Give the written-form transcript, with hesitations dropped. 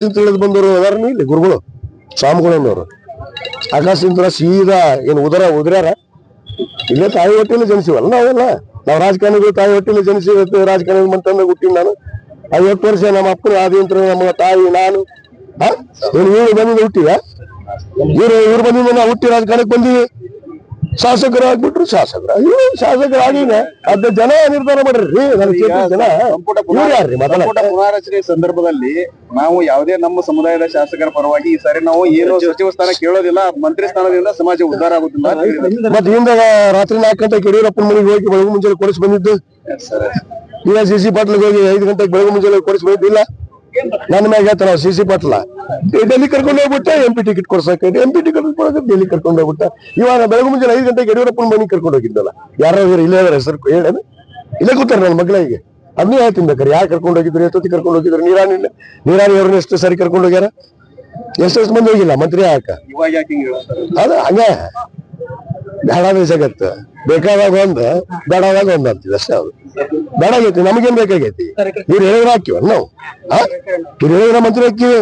ತಿಳಿದು ಬಂದವರು ಅದಾರ ಇಲ್ಲಿ ಗುರುಗಳು ಸ್ವಾಮಿಗಳನ್ನವರು ಆಕಾಶದಿಂದ ಸೀದಾ ಏನು ಉದ್ರ್ಯಾರ ಇಲ್ಲೇ ತಾಯಿ ಹೊಟ್ಟೆಲ್ಲ ಜನಿಸಿವಲ್ಲ ನಾವು ರಾಜಕಾರಣಿಗಳು ತಾಯಿ ಹೊಟ್ಟೆಲ್ಲ ಜನಿಸಿ ರಾಜಕಾರಣಿ ಮಂತಂದ ಹುಟ್ಟಿನ ನಾನು 50 ವರ್ಷ ನಮ್ಮ ಅಪ್ಪನ ಆದಿಂತ್ರ ನಮ್ಮ ತಾಯಿ ನಾನು ಇವ್ರು ಬಂದಿದ್ದು ಹುಟ್ಟಿದ ಇವ್ರು ಬಂದಿದ್ದ ನಾವು ಹುಟ್ಟಿ ರಾಜಕಾರಣಕ್ಕೆ ಬಂದಿವಿ ಶಾಸಕರಾಗ್ಬಿಟ್ರು ಶಾಸಕರಾಗಿನ ಅದ ಜನ ನಿರ್ಧಾರ ಮಾಡ್ರಿ ಜನ ಪುನಾರಚನೆ ಸಂದರ್ಭದಲ್ಲಿ ನಾವು ಯಾವುದೇ ನಮ್ಮ ಸಮುದಾಯದ ಶಾಸಕರ ಪರವಾಗಿ ಈ ಸಾರಿ ನಾವು ಏನು ಸಚಿವ ಸ್ಥಾನ ಕೇಳೋದಿಲ್ಲ, ಮಂತ್ರಿ ಸ್ಥಾನದಿಂದ ಸಮಾಜ ಉದ್ಧಾರ ಆಗುತ್ತಿಲ್ಲ. ಮತ್ತೆ ಹಿಂದ ರಾತ್ರಿ 4 ಗಂಟೆಗೆ ಯಡಿಯೂರಪ್ಪನ ಮನೆಗೆ ಹೋಗಿ ಬೆಳಗ್ಗೆ ಮುಂಜಾನೆ ಕೊಡಿಸಿ ಬಂದಿದ್ದು. ಈಗ ಸಿಸಿ ಪಾಟ್ಲಿಗೆ ಹೋಗಿ 5 ಗಂಟೆಗೆ ಬೆಳಗ್ಗೆ ಮುಂಜಾನೆ ಕೊಡಿಸಿ ಬಂದಿದ್ದಿಲ್ಲ. ನನ್ನ ಮ್ಯಾಗ ಹೇಳ್ತಾರ ಸಿಸಿ ಪಾಟ್ಲ ಡೆಲ್ಲಿ ಕರ್ಕೊಂಡು ಹೋಗ್ಬಿಟ್ಟ MP ಟಿಕೆಟ್ ಕೊಡ್ಸಕ್ಕೆ MP ಟಿಕೆಟ್ ಕೊಡಕ್ಕೆ ಡೆಲ್ಲಿ ಕರ್ಕೊಂಡು ಹೋಗ್ಬಿಟ್ಟ. ಇವಾಗ ಬೆಳಗ್ಗೆ ಮುಂಜಾನೆ 5 ಗಂಟೆಗೆ ಯಡಿಯೂರಪ್ಪನ ಮನೆಗೆ ಕರ್ಕೊಂಡು ಹೋಗಿದ್ದಲ್ಲ. ಯಾರು ಇಲ್ಲೇ ಹೆಸರು ಹೇಳೇನು ಇಲ್ಲೇ ಕೂತಾರ ನನ್ನ ಮಗಳಿಗೆ ಅದನ್ನೇ ಹೇಳ್ತೀನಿ ಬೇಕಾರೆ ಯಾರು ಕರ್ಕೊಂಡು ಹೋಗಿದ್ರು ಎಷ್ಟೊತ್ತಿ ಕರ್ಕೊಂಡು ಹೋಗಿದ್ರು. ನೀರಾಣಿ ಅವ್ರನ್ನ ಎಷ್ಟು ಸರಿ ಕರ್ಕೊಂಡು ಹೋಗ್ಯಾರ, ಎಷ್ಟು ಮಂದಿ ಹೋಗಿಲ್ಲ ಮಂತ್ರಿ ಯಾಕ ಅದ ಹಂಗೆ ಬೇಡಾದ ಜಗತ್ತು ಬೇಕಾದಾಗ ಒಂದ್ ಬೇಡಾದಾಗ ಒಂದ್ ಅಂತಿದೆ ಅಷ್ಟೇ. ಅದು ಬೇಡಾಗೈತಿ ನಮಗೇನ್ ಬೇಕಾಗೈತಿ ಇವ್ರು ಹೇಳಿದ್ರೆ ಹಾಕಿವ ನಾವು ಇವ್ರು ಹೇಳಿದ್ರೆ ಮಂತ್ರಿ ಹಾಕಿವಿ